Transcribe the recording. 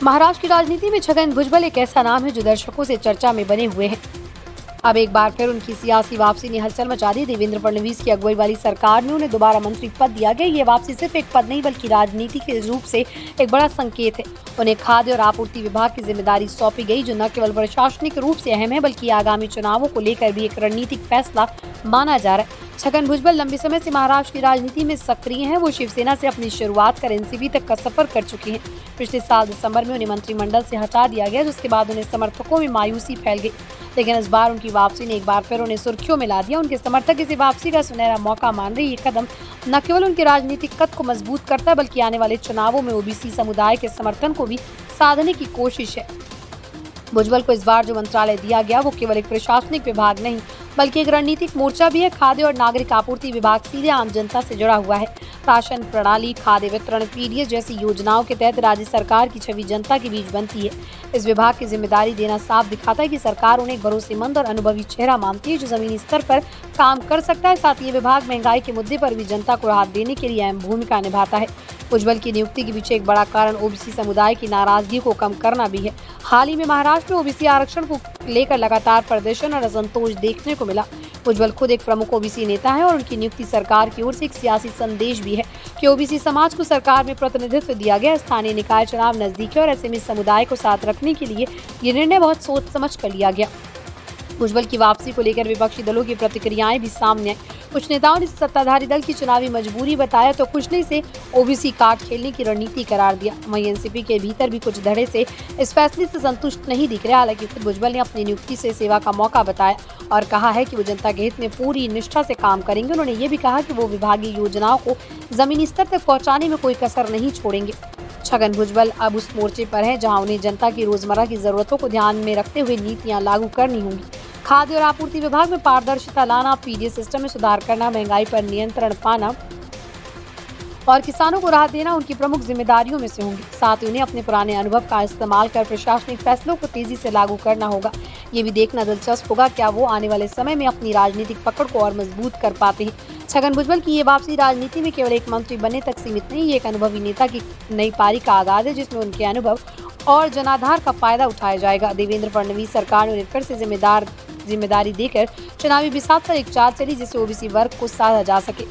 महाराष्ट्र की राजनीति में छगन भुजबल एक ऐसा नाम है जो दर्शकों से चर्चा में बने हुए हैं। अब एक बार फिर उनकी सियासी वापसी ने हलचल मचा दी। देवेंद्र फडणवीस की अगुवाई वाली सरकार में उन्हें दोबारा मंत्री पद दिया गया। ये वापसी सिर्फ एक पद नहीं बल्कि राजनीति के रूप से एक बड़ा संकेत है। उन्हें खाद्य और आपूर्ति विभाग की जिम्मेदारी सौंपी गई, जो न केवल प्रशासनिक रूप से अहम है बल्कि आगामी चुनावों को लेकर भी एक रणनीतिक फैसला माना जा रहा है। छगन भुजबल लंबे समय से महाराष्ट्र की राजनीति में सक्रिय हैं। वो शिवसेना से अपनी शुरुआत कर एनसीपी तक का सफर कर चुके हैं। पिछले साल दिसंबर में उन्हें मंत्रिमंडल से हटा दिया गया, जिसके बाद उन्हें समर्थकों में मायूसी फैल गई। लेकिन इस बार उनकी वापसी ने एक बार फिर उन्हें सुर्खियों में ला दिया। उनके समर्थक इसे वापसी का सुनहरा मौका मान रहे। ये कदम न केवल उनके राजनीतिक कद को मजबूत करता है बल्कि आने वाले चुनावों में ओबीसी समुदाय के समर्थन को भी साधने की कोशिश है। भुजबल को इस बार जो मंत्रालय दिया गया वो केवल एक प्रशासनिक विभाग नहीं बल्कि एक रणनीतिक मोर्चा भी है। खाद्य और नागरिक आपूर्ति विभाग सीधे आम जनता से जुड़ा हुआ है। राशन प्रणाली, खाद्य वितरण, पीडीएस जैसी योजनाओं के तहत राज्य सरकार की छवि जनता के बीच बनती है। इस विभाग की जिम्मेदारी देना साफ दिखाता है कि सरकार उन्हें भरोसेमंद और अनुभवी चेहरा मानती है जो जमीनी स्तर पर काम कर सकता है। साथ ही ये विभाग महंगाई के मुद्दे पर भी जनता को राहत देने के लिए अहम भूमिका निभाता है। भुजबल की नियुक्ति के पीछे एक बड़ा कारण ओबीसी समुदाय की नाराजगी को कम करना भी है। हाल ही में महाराष्ट्र में ओबीसी आरक्षण को लेकर लगातार प्रदर्शन और असंतोष देखने को मिला। भुजबल खुद एक प्रमुख ओबीसी नेता है और उनकी नियुक्ति सरकार की ओर से एक सियासी संदेश भी है कि ओबीसी समाज को सरकार में प्रतिनिधित्व दिया गया। स्थानीय निकाय चुनाव नजदीक है और ऐसे में समुदाय को साथ रखने के लिए ये निर्णय बहुत सोच समझ कर लिया गया। भुजबल की वापसी को लेकर विपक्षी दलों की प्रतिक्रियाएं भी सामने आई। कुछ नेताओं ने सत्ताधारी दल की चुनावी मजबूरी बताया तो कुछ ने इसे ओबीसी कार्ड खेलने की रणनीति करार दिया। वहीं एनसीपी के भीतर भी कुछ धड़े से इस फैसले से संतुष्ट नहीं दिख रहे। हालांकि खुद भुजबल ने अपनी नियुक्ति से सेवा का मौका बताया और कहा है कि वो जनता के हित में पूरी निष्ठा से काम करेंगे। उन्होंने ये भी कहा कि वो विभागीय योजनाओं को जमीनी स्तर तक पहुँचाने में कोई कसर नहीं छोड़ेंगे। छगन भुजबल अब उस मोर्चे पर हैं जहां उन्हें जनता की रोजमर्रा की जरूरतों को ध्यान में रखते हुए नीतियां लागू करनी होंगी। खाद्य और आपूर्ति विभाग में पारदर्शिता लाना, पीडीएस सिस्टम में सुधार करना, महंगाई पर नियंत्रण पाना और किसानों को राहत देना उनकी प्रमुख जिम्मेदारियों में से होंगी। साथ ही उन्हें अपने पुराने अनुभव का इस्तेमाल कर प्रशासनिक फैसलों को तेजी से लागू करना होगा। ये भी देखना दिलचस्प होगा क्या वो आने वाले समय में अपनी राजनीतिक पकड़ को और मजबूत कर पाते हैं। छगन भुजबल की ये वापसी राजनीति में केवल एक मंत्री बनने तक सीमित नहीं, ये एक अनुभवी नेता की नई पारी का आगाज है जिसमें उनके अनुभव और जनाधार का फायदा उठाया जाएगा। देवेंद्र फडणवीस सरकार ने उन्हें फिर से जिम्मेदारी देकर चुनावी बिसात पर एक चाल चली जिससे ओबीसी वर्ग को साधा जा सके।